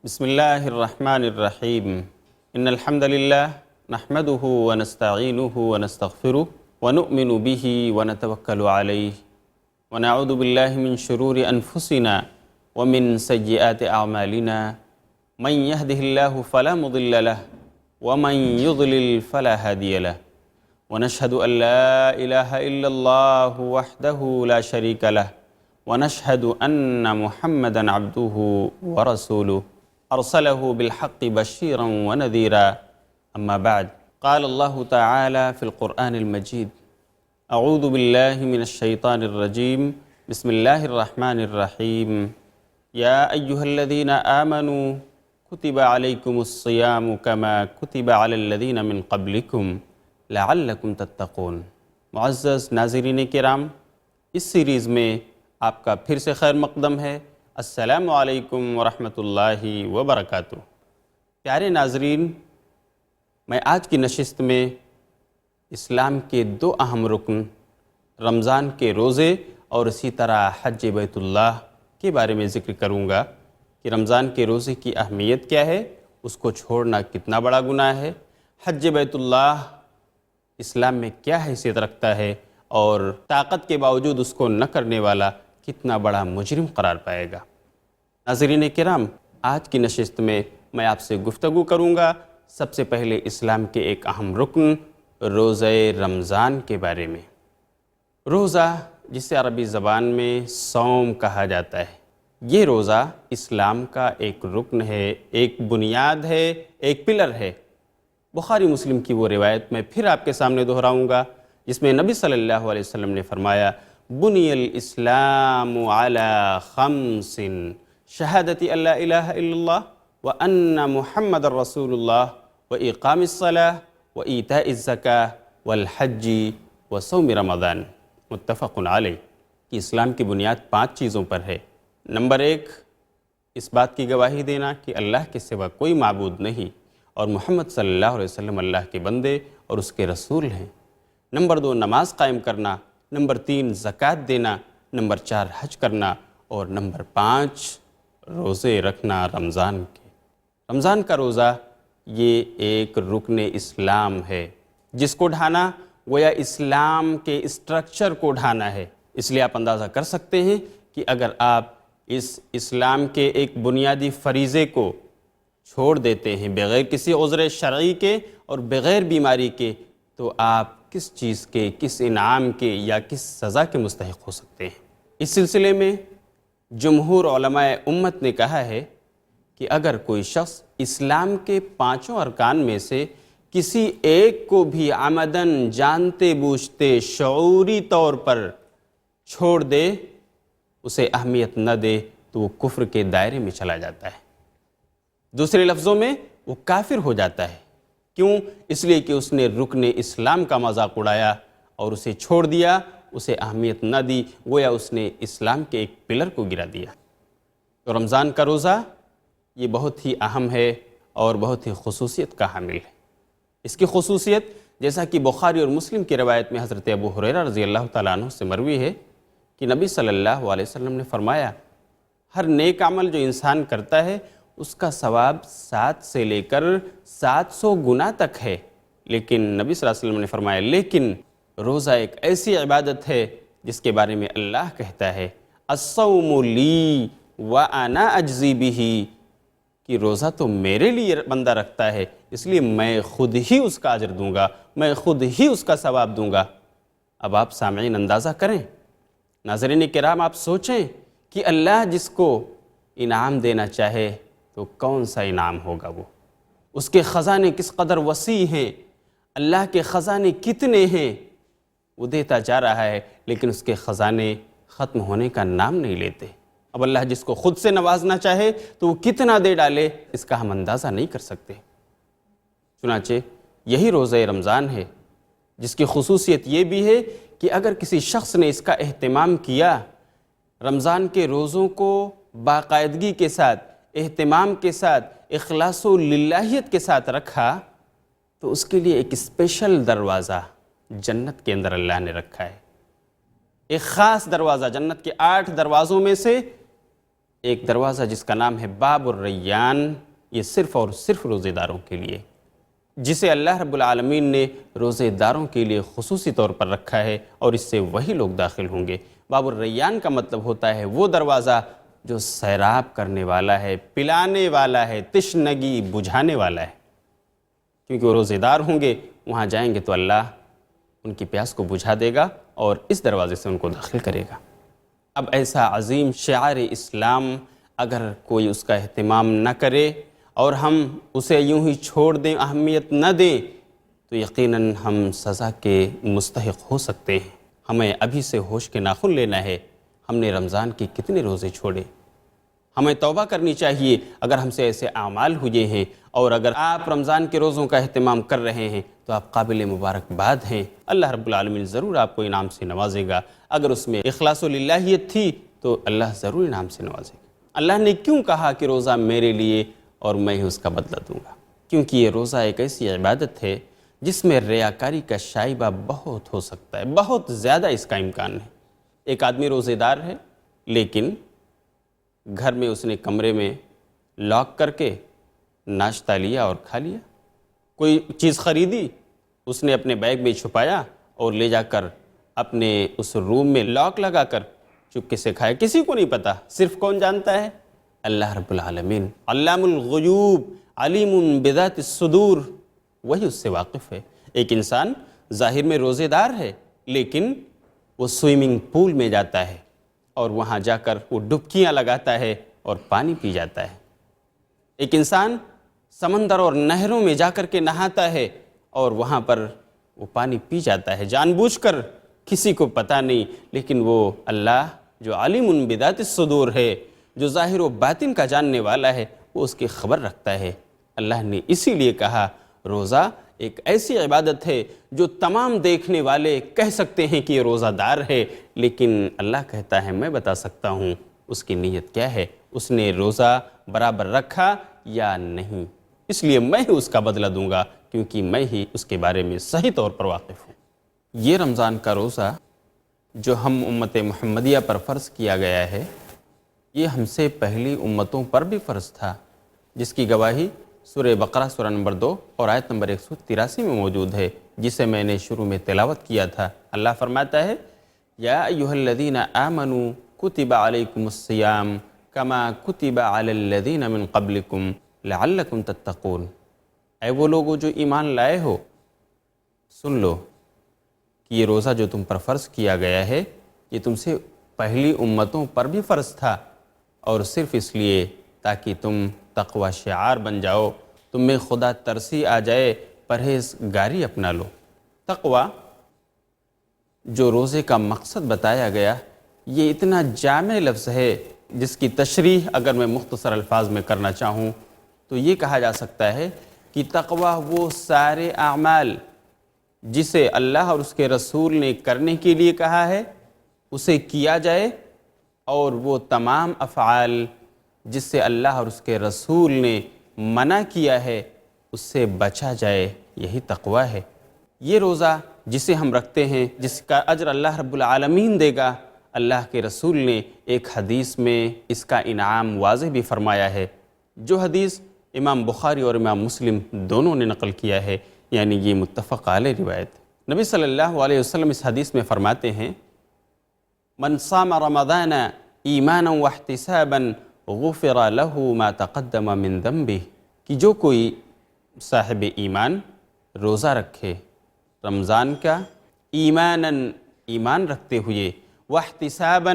بسم اللہ الرحمن الرحیم ان الحمد للہ نحمده ونستعینه ونستغفره ونؤمن به ونتوکل علیہ ونعوذ باللہ من شرور انفسنا ومن سیئات اعمالنا من يهده اللہ فلا مضل له ومن يضلل فلا هادی له ونشهد ان لا الہ الا اللہ وحدہ لا شریک له ونشهد ان محمدا عبدہ ورسولہ ارسلہ بالحق بشیرا ونذیرا اما بعد قال اللہ تعالی فی القرآن المجید اعوذ باللہ من الشیطان الرجیم بسم اللہ الرحمن الرحیم یا ایہا الذین آمنوا کتب علیکم الصیام کما کتب علی الذین من قبلکم لعلکم تتقون۔ معزز ناظرین کرام، اس سیریز میں آپ کا پھر سے خیر مقدم ہے۔ السلام علیکم ورحمۃ اللہ وبرکاتہ۔ پیارے ناظرین، میں آج کی نشست میں اسلام کے دو اہم رکن رمضان کے روزے اور اسی طرح حج بیت اللہ کے بارے میں ذکر کروں گا کہ رمضان کے روزے کی اہمیت کیا ہے، اس کو چھوڑنا کتنا بڑا گناہ ہے، حج بیت اللہ اسلام میں کیا حیثیت رکھتا ہے اور طاقت کے باوجود اس کو نہ کرنے والا کتنا بڑا مجرم قرار پائے گا۔ ناظرین کرام، آج کی نشست میں آپ سے گفتگو کروں گا سب سے پہلے اسلام کے ایک اہم رکن روزہ رمضان کے بارے میں۔ روزہ، جسے عربی زبان میں صوم کہا جاتا ہے، یہ روزہ اسلام کا ایک رکن ہے، ایک بنیاد ہے، ایک پلر ہے۔ بخاری مسلم کی وہ روایت میں پھر آپ کے سامنے دہراؤں گا جس میں نبی صلی اللہ علیہ وسلم نے فرمایا، بنی الاسلام علی خمس شہادت ان لا الہ الا اللہ وان محمد رسول اللہ واقام الصلاۃ وایتاء الزکاۃ والحج وصوم رمضان، متفق علیہ۔ کہ اسلام کی بنیاد 5 چیزوں پر ہے۔ نمبر 1، اس بات کی گواہی دینا کہ اللہ کے سوا کوئی معبود نہیں اور محمد صلی اللہ علیہ وسلم اللہ کے بندے اور اس کے رسول ہیں۔ نمبر 2، نماز قائم کرنا۔ نمبر 3، زکوٰۃ دینا۔ نمبر 4، حج کرنا۔ اور نمبر 5، روزے رکھنا رمضان کے۔ رمضان کا روزہ یہ ایک رکن اسلام ہے، جس کو ڈھانا گویا اسلام کے اسٹرکچر کو ڈھانا ہے۔ اس لیے آپ اندازہ کر سکتے ہیں کہ اگر آپ اس اسلام کے ایک بنیادی فریضے کو چھوڑ دیتے ہیں بغیر کسی عذر شرعی کے اور بغیر بیماری کے، تو آپ کس چیز کے، کس انعام کے یا کس سزا کے مستحق ہو سکتے ہیں۔ اس سلسلے میں جمہور علماء امت نے کہا ہے کہ اگر کوئی شخص اسلام کے 5 ارکان میں سے کسی ایک کو بھی عمداً، جانتے بوجھتے، شعوری طور پر چھوڑ دے، اسے اہمیت نہ دے، تو وہ کفر کے دائرے میں چلا جاتا ہے۔ دوسرے لفظوں میں وہ کافر ہو جاتا ہے۔ کیوں؟ اس لیے کہ اس نے رکن اسلام کا مذاق اڑایا اور اسے چھوڑ دیا، اسے اہمیت نہ دی، گویا اس نے اسلام کے ایک پلر کو گرا دیا۔ تو رمضان کا روزہ یہ بہت ہی اہم ہے اور بہت ہی خصوصیت کا حامل ہے۔ اس کی خصوصیت، جیسا کہ بخاری اور مسلم کی روایت میں حضرت ابو ہریرہ رضی اللہ تعالیٰ عنہ سے مروی ہے کہ نبی صلی اللہ علیہ وسلم نے فرمایا، ہر نیک عمل جو انسان کرتا ہے اس کا ثواب 7 سے لے کر 700 گنا تک ہے، لیکن نبی صلی اللہ علیہ وسلم نے فرمایا، لیکن روزہ ایک ایسی عبادت ہے جس کے بارے میں اللہ کہتا ہے، الصوم لی وانا اجزی بہ، کہ روزہ تو میرے لیے بندہ رکھتا ہے، اس لیے میں خود ہی اس کا اجر دوں گا، میں خود ہی اس کا ثواب دوں گا۔ اب آپ سامعین اندازہ کریں، ناظرین کرام آپ سوچیں کہ اللہ جس کو انعام دینا چاہے تو کون سا انعام ہوگا وہ؟ اس کے خزانے کس قدر وسیع ہیں، اللہ کے خزانے کتنے ہیں، وہ دیتا جا رہا ہے لیکن اس کے خزانے ختم ہونے کا نام نہیں لیتے۔ اب اللہ جس کو خود سے نوازنا چاہے تو وہ کتنا دے ڈالے، اس کا ہم اندازہ نہیں کر سکتے۔ چنانچہ یہی روزہ رمضان ہے جس کی خصوصیت یہ بھی ہے کہ اگر کسی شخص نے اس کا اہتمام کیا، رمضان کے روزوں کو باقاعدگی کے ساتھ، اہتمام کے ساتھ، اخلاص و للہیت کے ساتھ رکھا، تو اس کے لیے ایک اسپیشل دروازہ جنت کے اندر اللہ نے رکھا ہے۔ ایک خاص دروازہ، جنت کے 8 دروازوں میں سے ایک دروازہ جس کا نام ہے باب الریان، یہ صرف اور صرف روزے داروں کے لیے، جسے اللہ رب العالمین نے روزے داروں کے لیے خصوصی طور پر رکھا ہے، اور اس سے وہی لوگ داخل ہوں گے۔ باب الریان کا مطلب ہوتا ہے وہ دروازہ جو سیراب کرنے والا ہے، پلانے والا ہے، تشنگی بجھانے والا ہے، کیونکہ وہ روزے دار ہوں گے، وہاں جائیں گے تو اللہ ان کی پیاس کو بجھا دے گا اور اس دروازے سے ان کو داخل کرے گا۔ اب ایسا عظیم شعار اسلام اگر کوئی اس کا اہتمام نہ کرے اور ہم اسے یوں ہی چھوڑ دیں، اہمیت نہ دیں، تو یقیناً ہم سزا کے مستحق ہو سکتے ہیں۔ ہمیں ابھی سے ہوش کے ناخن لینا ہے، ہم نے رمضان کے کتنے روزے چھوڑے۔ ہمیں توبہ کرنی چاہیے اگر ہم سے ایسے اعمال ہوئے ہیں، اور اگر آپ رمضان کے روزوں کا اہتمام کر رہے ہیں تو آپ قابل مبارکباد ہیں، اللہ رب العالمین ضرور آپ کو انعام سے نوازے گا۔ اگر اس میں اخلاص و للہیت تھی تو اللہ ضرور انعام سے نوازے گا۔ اللہ نے کیوں کہا کہ روزہ میرے لیے اور میں ہی اس کا بدلہ دوں گا؟ کیونکہ یہ روزہ ایک ایسی عبادت ہے جس میں ریاکاری کا شائبہ بہت ہو سکتا ہے، بہت زیادہ اس کا امکان ہے۔ ایک آدمی روزے دار ہے، لیکن گھر میں اس نے کمرے میں لاک کر کے ناشتہ لیا اور کھا لیا۔ کوئی چیز خریدی، اس نے اپنے بیگ میں چھپایا اور لے جا کر اپنے اس روم میں لاک لگا کر چپکے سے کھایا، کسی کو نہیں پتا، صرف کون جانتا ہے؟ اللہ رب العالمین، علام الغیوب، علیم بذات الصدور، وہی اس سے واقف ہے۔ ایک انسان ظاہر میں روزے دار ہے، لیکن وہ سوئمنگ پول میں جاتا ہے اور وہاں جا کر وہ ڈبکیاں لگاتا ہے اور پانی پی جاتا ہے۔ ایک انسان سمندر اور نہروں میں جا کر کے نہاتا ہے اور وہاں پر وہ پانی پی جاتا ہے، جان بوجھ کر، کسی کو پتہ نہیں، لیکن وہ اللہ جو علیم بذات الصدور ہے، جو ظاہر و باطن کا جاننے والا ہے، وہ اس کی خبر رکھتا ہے۔ اللہ نے اسی لیے کہا روزہ ایک ایسی عبادت ہے جو تمام دیکھنے والے کہہ سکتے ہیں کہ یہ روزہ دار ہے، لیکن اللہ کہتا ہے میں بتا سکتا ہوں اس کی نیت کیا ہے، اس نے روزہ برابر رکھا یا نہیں، اس لیے میں ہی اس کا بدلہ دوں گا، کیونکہ میں ہی اس کے بارے میں صحیح طور پر واقف ہوں۔ یہ رمضان کا روزہ جو ہم امت محمدیہ پر فرض کیا گیا ہے، یہ ہم سے پہلی امتوں پر بھی فرض تھا، جس کی گواہی سورہ بقرہ سورہ نمبر 2 اور آیت نمبر 183 میں موجود ہے، جسے میں نے شروع میں تلاوت کیا تھا۔ اللہ فرماتا ہے یا ایھا الذین آمنوا کتب علیکم الصیام کما کتب علی الذین من قبلکم لعلکم تتقون۔ اے وہ لوگو جو ایمان لائے ہو، سن لو کہ یہ روزہ جو تم پر فرض کیا گیا ہے، یہ تم سے پہلی امتوں پر بھی فرض تھا، اور صرف اس لیے تاکہ تم تقوی شعار بن جاؤ، تم میں خدا ترسی آ جائے، پرہیزگاری اپنا لو۔ تقوی جو روزے کا مقصد بتایا گیا، یہ اتنا جامع لفظ ہے جس کی تشریح اگر میں مختصر الفاظ میں کرنا چاہوں تو یہ کہا جا سکتا ہے کہ تقوی وہ سارے اعمال جسے اللہ اور اس کے رسول نے کرنے کے لیے کہا ہے اسے کیا جائے، اور وہ تمام افعال جس سے اللہ اور اس کے رسول نے منع کیا ہے اس سے بچا جائے، یہی تقوی ہے۔ یہ روزہ جسے ہم رکھتے ہیں، جس کا اجر اللہ رب العالمین دے گا، اللہ کے رسول نے ایک حدیث میں اس کا انعام واضح بھی فرمایا ہے، جو حدیث امام بخاری اور امام مسلم دونوں نے نقل کیا ہے، یعنی یہ متفق علیہ روایت۔ نبی صلی اللہ علیہ وسلم اس حدیث میں فرماتے ہیں من صام رمضان ایمانا واحتسابا غفر له ما تقدم من ذنبه، کہ جو کوئی صاحب ایمان روزہ رکھے رمضان کا، ایمان رکھتے ہوئے، واحتسابا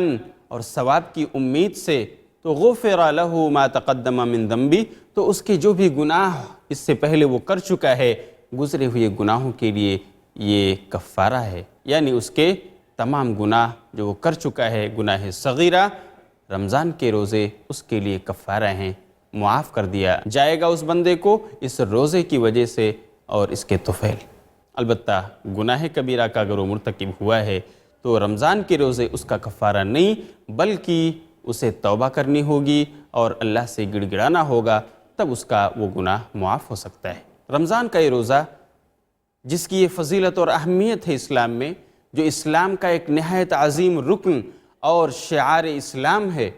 اور ثواب کی امید سے، تو غفر له ما تقدم من ذنبه، تو اس کے جو بھی گناہ اس سے پہلے وہ کر چکا ہے، گزرے ہوئے گناہوں کے لیے یہ کفارہ ہے، یعنی اس کے تمام گناہ جو وہ کر چکا ہے، گناہ صغیرہ، رمضان کے روزے اس کے لیے کفارہ ہیں، معاف کر دیا جائے گا اس بندے کو اس روزے کی وجہ سے اور اس کے طفیل۔ البتہ گناہ کبیرہ کا اگر وہ مرتکب ہوا ہے تو رمضان کے روزے اس کا کفارہ نہیں، بلکہ اسے توبہ کرنی ہوگی اور اللہ سے گڑ گڑانا ہوگا، تب اس کا وہ گناہ معاف ہو سکتا ہے۔ رمضان کا یہ روزہ جس کی یہ فضیلت اور اہمیت ہے اسلام میں، جو اسلام کا ایک نہایت عظیم رکن اور شعار اسلام ہے،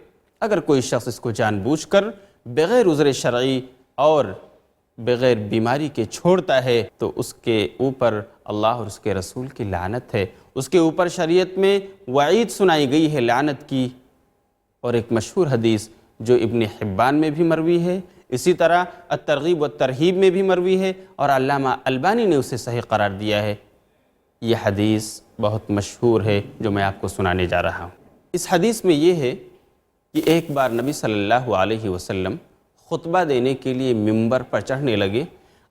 اگر کوئی شخص اس کو جان بوجھ کر بغیر عذر شرعی اور بغیر بیماری کے چھوڑتا ہے تو اس کے اوپر اللہ اور اس کے رسول کی لعنت ہے، اس کے اوپر شریعت میں وعید سنائی گئی ہے لعنت کی۔ اور ایک مشہور حدیث جو ابن حبان میں بھی مروی ہے، اسی طرح الترغیب والترہیب میں بھی مروی ہے، اور علامہ البانی نے اسے صحیح قرار دیا ہے۔ یہ حدیث بہت مشہور ہے جو میں آپ کو سنانے جا رہا ہوں۔ اس حدیث میں یہ ہے کہ ایک بار نبی صلی اللہ علیہ وسلم خطبہ دینے کے لیے ممبر پر چڑھنے لگے۔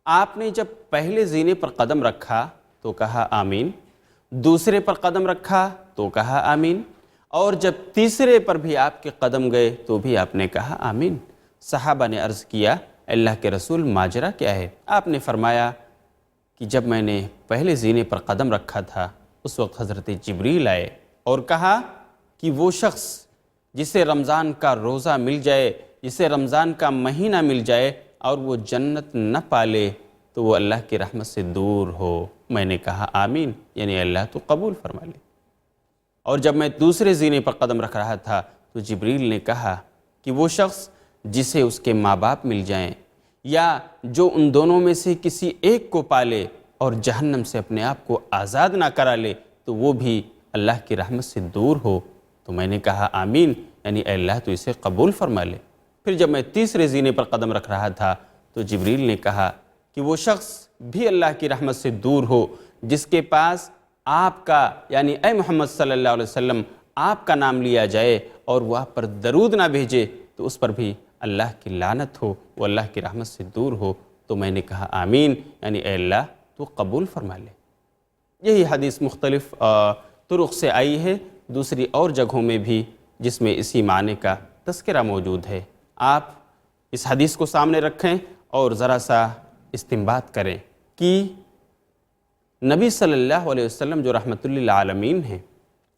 آپ نے جب پہلے زینے پر قدم رکھا تو کہا آمین، دوسرے پر قدم رکھا تو کہا آمین، اور جب تیسرے پر بھی آپ کے قدم گئے تو بھی آپ نے کہا آمین۔ صحابہ نے عرض کیا اللہ کے رسول ماجرا کیا ہے؟ آپ نے فرمایا کہ جب میں نے پہلے زینے پر قدم رکھا تھا اس وقت حضرت جبریل آئے اور کہا کہ وہ شخص جسے رمضان کا روزہ مل جائے، جسے رمضان کا مہینہ مل جائے اور وہ جنت نہ پالے تو وہ اللہ کی رحمت سے دور ہو۔ میں نے کہا آمین، یعنی اللہ تو قبول فرما لے۔ اور جب میں دوسرے زینے پر قدم رکھ رہا تھا تو جبریل نے کہا کہ وہ شخص جسے اس کے ماں باپ مل جائیں یا جو ان دونوں میں سے کسی ایک کو پالے اور جہنم سے اپنے آپ کو آزاد نہ کرا لے تو وہ بھی اللہ کی رحمت سے دور ہو۔ تو میں نے کہا آمین، یعنی اے اللہ تو اسے قبول فرما لے۔ پھر جب میں تیسرے زینے پر قدم رکھ رہا تھا تو جبریل نے کہا کہ وہ شخص بھی اللہ کی رحمت سے دور ہو جس کے پاس آپ کا یعنی اے محمد صلی اللہ علیہ وسلم آپ کا نام لیا جائے اور وہ آپ پر درود نہ بھیجے تو اس پر بھی اللہ کی لعنت ہو، وہ اللہ کی رحمت سے دور ہو۔ تو میں نے کہا آمین، یعنی اے اللہ تو قبول فرما لے۔ یہی حدیث مختلف طرق سے آئی ہے دوسری اور جگہوں میں بھی جس میں اسی معنی کا تذکرہ موجود ہے۔ آپ اس حدیث کو سامنے رکھیں اور ذرا سا استنباط کریں کہ نبی صلی اللہ علیہ وسلم جو رحمت للعالمین ہیں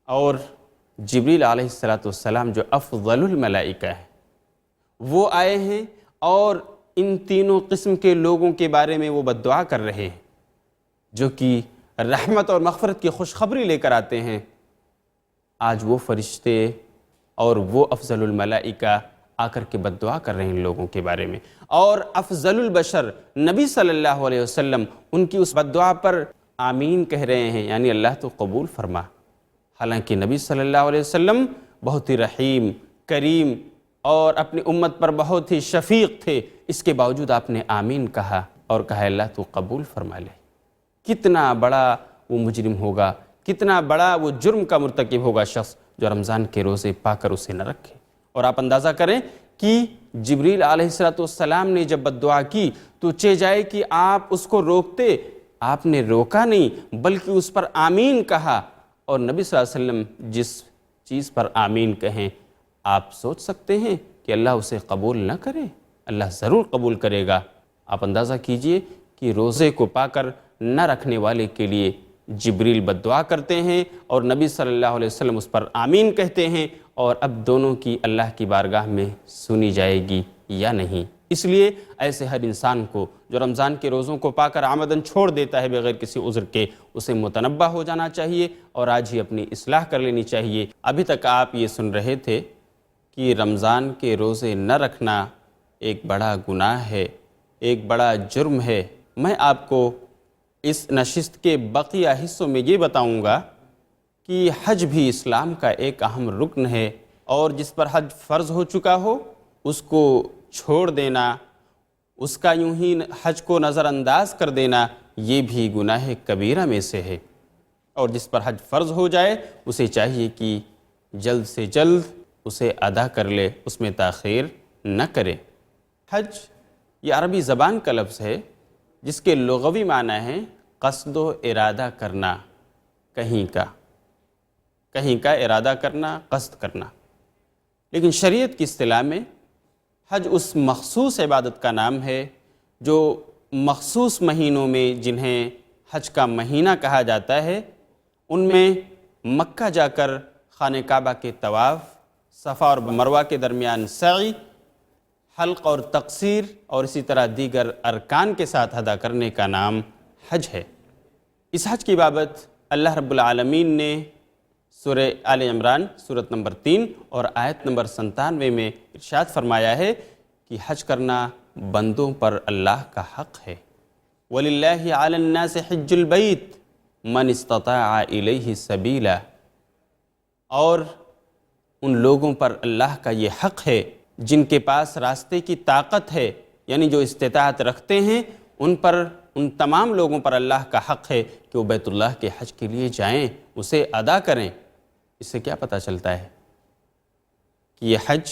اور جبریل علیہ السلام جو افضل الملائکہ ہیں وہ آئے ہیں اور ان تینوں قسم کے لوگوں کے بارے میں وہ بد دعا کر رہے ہیں جو کہ رحمت اور مغفرت کی خوشخبری لے کر آتے ہیں۔ آج وہ فرشتے اور وہ افضل الملائکہ آ کر کے بد دعا کر رہے ہیں ان لوگوں کے بارے میں، اور افضل البشر نبی صلی اللہ علیہ وسلم ان کی اس بد دعا پر آمین کہہ رہے ہیں، یعنی اللہ تو قبول فرما۔ حالانکہ نبی صلی اللہ علیہ وسلم بہت ہی رحیم، کریم اور اپنی امت پر بہت ہی شفیق تھے، اس کے باوجود آپ نے آمین کہا اور کہا اللہ تو قبول فرما لے۔ کتنا بڑا وہ مجرم ہوگا، کتنا بڑا وہ جرم کا مرتکب ہوگا شخص جو رمضان کے روزے پا کر اسے نہ رکھے۔ اور آپ اندازہ کریں کہ جبریل علیہ السلام نے جب بد دعا کی تو چہ جائے کہ آپ اس کو روکتے، آپ نے روکا نہیں بلکہ اس پر آمین کہا۔ اور نبی صلی اللہ علیہ وسلم جس چیز پر آمین کہیں آپ سوچ سکتے ہیں کہ اللہ اسے قبول نہ کرے؟ اللہ ضرور قبول کرے گا۔ آپ اندازہ کیجئے کہ روزے کو پا کر نہ رکھنے والے کے لیے جبریل بد دعا کرتے ہیں اور نبی صلی اللہ علیہ وسلم اس پر آمین کہتے ہیں، اور اب دونوں کی اللہ کی بارگاہ میں سنی جائے گی یا نہیں۔ اس لیے ایسے ہر انسان کو جو رمضان کے روزوں کو پا کر عمدن چھوڑ دیتا ہے بغیر کسی عذر کے، اسے متنبہ ہو جانا چاہیے اور آج ہی اپنی اصلاح کر لینی چاہیے۔ ابھی تک آپ یہ سن رہے تھے کہ رمضان کے روزے نہ رکھنا ایک بڑا گناہ ہے، ایک بڑا جرم ہے۔ میں آپ کو اس نشست کے بقیہ حصوں میں یہ بتاؤں گا کہ حج بھی اسلام کا ایک اہم رکن ہے، اور جس پر حج فرض ہو چکا ہو اس کو چھوڑ دینا، اس کا یوں ہی حج کو نظر انداز کر دینا، یہ بھی گناہ کبیرہ میں سے ہے۔ اور جس پر حج فرض ہو جائے اسے چاہیے کہ جلد سے جلد اسے ادا کر لے، اس میں تاخیر نہ کرے۔ حج یہ عربی زبان کا لفظ ہے جس کے لغوی معنی ہے قصد و ارادہ کرنا، کہیں کا ارادہ کرنا، قصد کرنا۔ لیکن شریعت کی اصطلاح میں حج اس مخصوص عبادت کا نام ہے جو مخصوص مہینوں میں جنہیں حج کا مہینہ کہا جاتا ہے ان میں مکہ جا کر خانہ کعبہ کے طواف، صفا اور مروہ کے درمیان سعی، حلق اور تقصیر اور اسی طرح دیگر ارکان کے ساتھ ادا کرنے کا نام حج ہے۔ اس حج کی بابت اللہ رب العالمین نے سورہ آل عمران سورت نمبر 3 اور آیت نمبر 97 میں ارشاد فرمایا ہے کہ حج کرنا بندوں پر اللہ کا حق ہے۔ وَلِلَّهِ عَلَى النَّاسِ حِجُّ الْبَيْتِ مَنِ اسْتَطَاعَ إِلَيْهِ سَبِيلًا، اور ان لوگوں پر اللہ کا یہ حق ہے جن کے پاس راستے کی طاقت ہے، یعنی جو استطاعت رکھتے ہیں ان پر، ان تمام لوگوں پر اللہ کا حق ہے کہ وہ بیت اللہ کے حج کے لیے جائیں، اسے ادا کریں۔ اس سے کیا پتہ چلتا ہے کہ یہ حج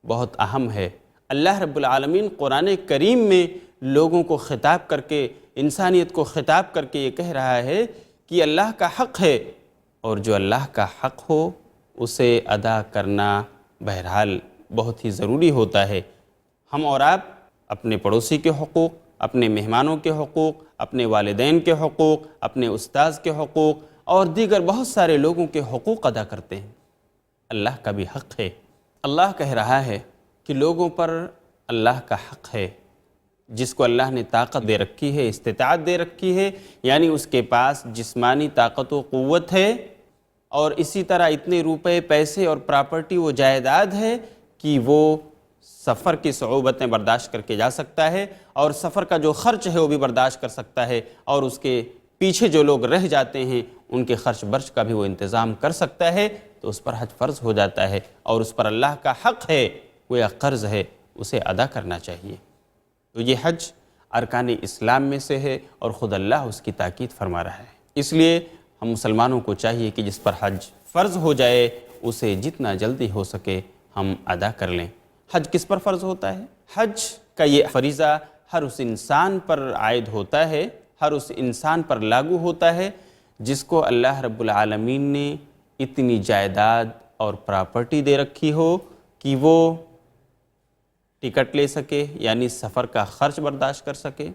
بہت اہم ہے۔ اللہ رب العالمین قرآن کریم میں لوگوں کو خطاب کر کے، انسانیت کو خطاب کر کے یہ کہہ رہا ہے کہ اللہ کا حق ہے، اور جو اللہ کا حق ہو اسے ادا کرنا بہرحال بہت ہی ضروری ہوتا ہے۔ ہم اور آپ اپنے پڑوسی کے حقوق، اپنے مہمانوں کے حقوق، اپنے والدین کے حقوق، اپنے استاذ کے حقوق اور دیگر بہت سارے لوگوں کے حقوق ادا کرتے ہیں۔ اللہ کا بھی حق ہے۔ اللہ کہہ رہا ہے کہ لوگوں پر اللہ کا حق ہے، جس کو اللہ نے طاقت دے رکھی ہے، استطاعت دے رکھی ہے، یعنی اس کے پاس جسمانی طاقت و قوت ہے، اور اسی طرح اتنے روپے، پیسے اور پراپرٹی و جائیداد ہے کہ وہ سفر کی صعوبتیں برداشت کر کے جا سکتا ہے، اور سفر کا جو خرچ ہے وہ بھی برداشت کر سکتا ہے، اور اس کے پیچھے جو لوگ رہ جاتے ہیں ان کے خرچ برچ کا بھی وہ انتظام کر سکتا ہے، تو اس پر حج فرض ہو جاتا ہے، اور اس پر اللہ کا حق ہے، وہ یا قرض ہے، اسے ادا کرنا چاہیے۔ تو یہ حج ارکان اسلام میں سے ہے، اور خود اللہ اس کی تاکید فرما رہا ہے۔ اس لیے ہم مسلمانوں کو چاہیے کہ جس پر حج فرض ہو جائے اسے جتنا جلدی ہو سکے ہم ادا کر لیں۔ حج کس پر فرض ہوتا ہے؟ حج کا یہ فریضہ ہر اس انسان پر عائد ہوتا ہے، ہر اس انسان پر لاگو ہوتا ہے جس کو اللہ رب العالمین نے اتنی جائیداد اور پراپرٹی دے رکھی ہو کہ وہ ٹکٹ لے سکے، یعنی سفر کا خرچ برداشت کر سکے،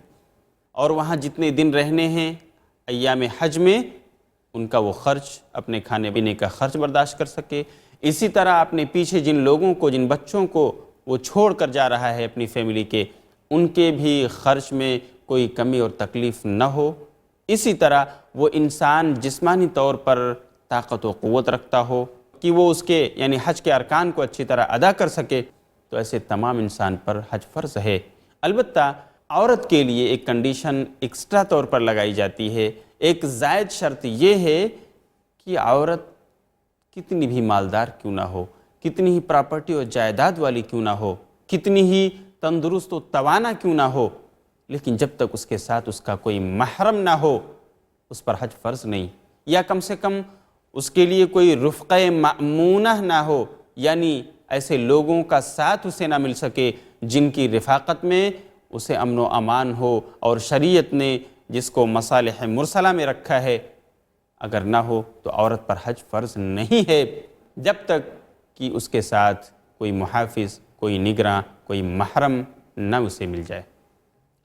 اور وہاں جتنے دن رہنے ہیں ایام حج میں ان کا وہ خرچ، اپنے کھانے پینے کا خرچ برداشت کر سکے۔ اسی طرح اپنے پیچھے جن لوگوں کو، جن بچوں کو وہ چھوڑ کر جا رہا ہے اپنی فیملی کے، ان کے بھی خرچ میں کوئی کمی اور تکلیف نہ ہو۔ اسی طرح وہ انسان جسمانی طور پر طاقت و قوت رکھتا ہو کہ وہ اس کے یعنی حج کے ارکان کو اچھی طرح ادا کر سکے، تو ایسے تمام انسان پر حج فرض ہے۔ البتہ عورت کے لیے ایک کنڈیشن ایکسٹرا طور پر لگائی جاتی ہے، ایک زائد شرط یہ ہے کہ عورت کتنی بھی مالدار کیوں نہ ہو، کتنی ہی پراپرٹی اور جائیداد والی کیوں نہ ہو، کتنی ہی تندرست و توانا کیوں نہ ہو، لیکن جب تک اس کے ساتھ اس کا کوئی محرم نہ ہو اس پر حج فرض نہیں، یا کم سے کم اس کے لیے کوئی رفقہ مأمونہ نہ ہو، یعنی ایسے لوگوں کا ساتھ اسے نہ مل سکے جن کی رفاقت میں اسے امن و امان ہو، اور شریعت نے جس کو مصالح مرسلہ میں رکھا ہے اگر نہ ہو تو عورت پر حج فرض نہیں ہے، جب تک کہ اس کے ساتھ کوئی محافظ، کوئی نگراں، کوئی محرم نہ اسے مل جائے۔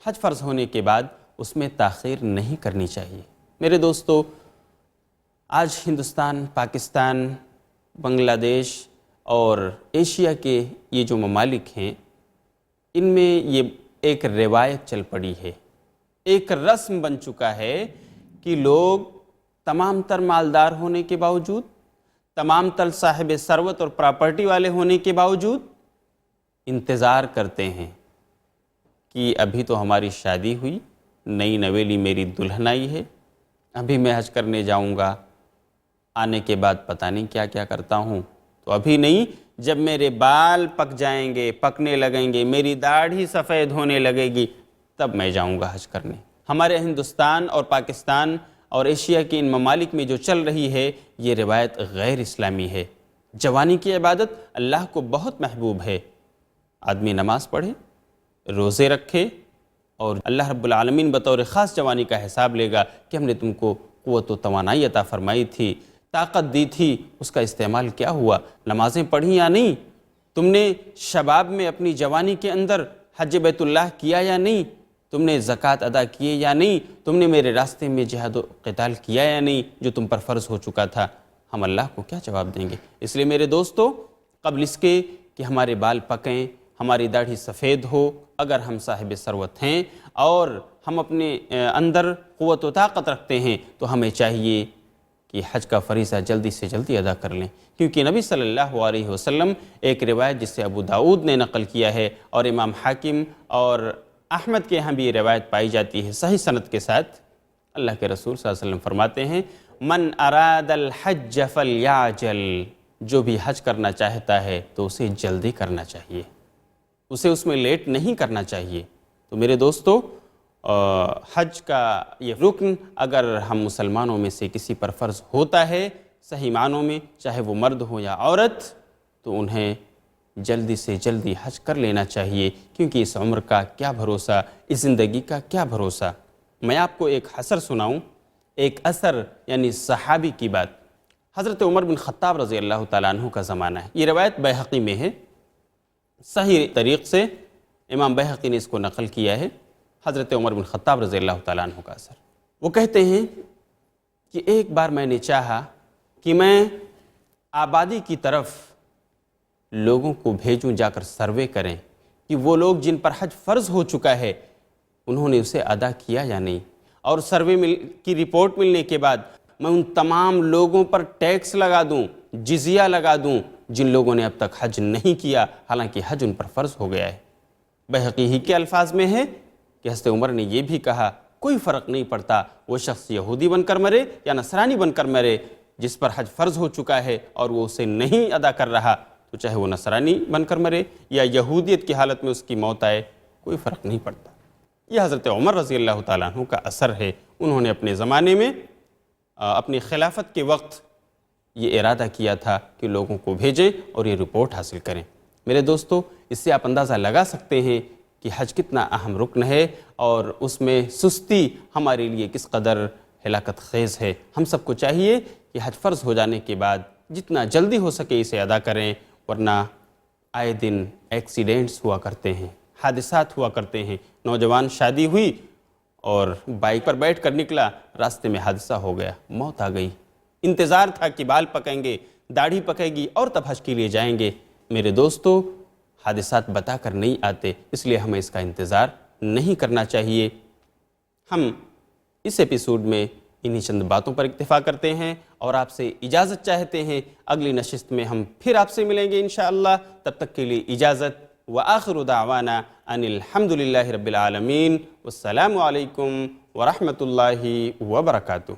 حج فرض ہونے کے بعد اس میں تاخیر نہیں کرنی چاہیے۔ میرے دوستو، آج ہندوستان، پاکستان، بنگلہ دیش اور ایشیا کے یہ جو ممالک ہیں، ان میں یہ ایک روایت چل پڑی ہے، ایک رسم بن چکا ہے کہ لوگ تمام تر مالدار ہونے کے باوجود، تمام تر صاحب ثروت اور پراپرٹی والے ہونے کے باوجود انتظار کرتے ہیں کہ ابھی تو ہماری شادی ہوئی، نئی نویلی میری دلہن آئی ہے، ابھی میں حج کرنے جاؤں گا، آنے کے بعد پتہ نہیں کیا کیا کرتا ہوں، تو ابھی نہیں، جب میرے بال پک جائیں گے، پکنے لگیں گے، میری داڑھی سفید ہونے لگے گی، تب میں جاؤں گا حج کرنے۔ ہمارے ہندوستان اور پاکستان اور ایشیا کے ان ممالک میں جو چل رہی ہے یہ روایت غیر اسلامی ہے۔ جوانی کی عبادت اللہ کو بہت محبوب ہے، آدمی نماز پڑھے، روزے رکھے، اور اللہ رب العالمین بطور خاص جوانی کا حساب لے گا کہ ہم نے تم کو قوت و توانائی عطا فرمائی تھی، طاقت دی تھی، اس کا استعمال کیا ہوا، نمازیں پڑھی یا نہیں، تم نے شباب میں اپنی جوانی کے اندر حج بیت اللہ کیا یا نہیں، تم نے زکوٰۃ ادا کیے یا نہیں، تم نے میرے راستے میں جہاد و قتال کیا یا نہیں جو تم پر فرض ہو چکا تھا۔ ہم اللہ کو کیا جواب دیں گے؟ اس لیے میرے دوستو، قبل اس کے کہ ہمارے بال پکیں، ہماری داڑھی سفید ہو، اگر ہم صاحب ثروت ہیں اور ہم اپنے اندر قوت و طاقت رکھتے ہیں تو ہمیں چاہیے کہ حج کا فریضہ جلدی سے جلدی ادا کر لیں، کیونکہ نبی صلی اللہ علیہ وسلم ایک روایت جسے ابو داؤد نے نقل کیا ہے اور امام حاکم اور احمد کے یہاں بھی یہ روایت پائی جاتی ہے صحیح سند کے ساتھ، اللہ کے رسول صلی اللہ علیہ وسلم فرماتے ہیں من اراد الحج فلیعجل، جو بھی حج کرنا چاہتا ہے تو اسے جلدی کرنا چاہیے، اسے اس میں لیٹ نہیں کرنا چاہیے۔ تو میرے دوستو، حج کا یہ رکن اگر ہم مسلمانوں میں سے کسی پر فرض ہوتا ہے صحیح معنوں میں، چاہے وہ مرد ہو یا عورت، تو انہیں جلدی سے جلدی حج کر لینا چاہیے، کیونکہ اس عمر کا کیا بھروسہ، اس زندگی کا کیا بھروسہ۔ میں آپ کو ایک اثر سناؤں، ایک اثر یعنی صحابی کی بات۔ حضرت عمر بن خطاب رضی اللہ تعالیٰ عنہ کا زمانہ ہے، یہ روایت بیہقی میں ہے، صحیح طریق سے امام بیہقی نے اس کو نقل کیا ہے، حضرت عمر بن خطاب رضی اللہ تعالیٰ عنہ کا اثر۔ وہ کہتے ہیں کہ ایک بار میں نے چاہا کہ میں آبادی کی طرف لوگوں کو بھیجوں، جا کر سروے کریں کہ وہ لوگ جن پر حج فرض ہو چکا ہے انہوں نے اسے ادا کیا یا نہیں، اور سروے کی رپورٹ ملنے کے بعد میں ان تمام لوگوں پر ٹیکس لگا دوں، جزیہ لگا دوں جن لوگوں نے اب تک حج نہیں کیا، حالانکہ حج ان پر فرض ہو گیا ہے۔ بیہقی ہی کے الفاظ میں ہے کہ حضرت عمر نے یہ بھی کہا کوئی فرق نہیں پڑتا وہ شخص یہودی بن کر مرے یا نصرانی بن کر مرے، جس پر حج فرض ہو چکا ہے اور وہ اسے نہیں ادا کر رہا، تو چاہے وہ نصرانی بن کر مرے یا یہودیت کی حالت میں اس کی موت آئے، کوئی فرق نہیں پڑتا۔ یہ حضرت عمر رضی اللہ تعالیٰ عنہ کا اثر ہے، انہوں نے اپنے زمانے میں اپنی خلافت کے وقت یہ ارادہ کیا تھا کہ لوگوں کو بھیجیں اور یہ رپورٹ حاصل کریں۔ میرے دوستو، اس سے آپ اندازہ لگا سکتے ہیں کہ حج کتنا اہم رکن ہے اور اس میں سستی ہمارے لیے کس قدر ہلاکت خیز ہے۔ ہم سب کو چاہیے کہ حج فرض ہو جانے کے بعد جتنا جلدی ہو سکے اسے ادا کریں، ورنہ آئے دن ایکسیڈنٹس ہوا کرتے ہیں، حادثات ہوا کرتے ہیں۔ نوجوان شادی ہوئی اور بائک پر بیٹھ کر نکلا، راستے میں حادثہ ہو گیا، موت آ گئی۔ انتظار تھا کہ بال پکیں گے، داڑھی پکے گی اور تب حج کے لیے جائیں گے۔ میرے دوستو، حادثات بتا کر نہیں آتے، اس لیے ہمیں اس کا انتظار نہیں کرنا چاہیے۔ ہم اس ایپیسوڈ میں انہی چند باتوں پر اکتفا کرتے ہیں اور آپ سے اجازت چاہتے ہیں۔ اگلی نشست میں ہم پھر آپ سے ملیں گے انشاءاللہ، تب تک کے لیے اجازت۔ وآخر دعوانا ان الحمد للہ رب العالمین، والسلام علیکم ورحمۃ اللہ وبرکاتہ۔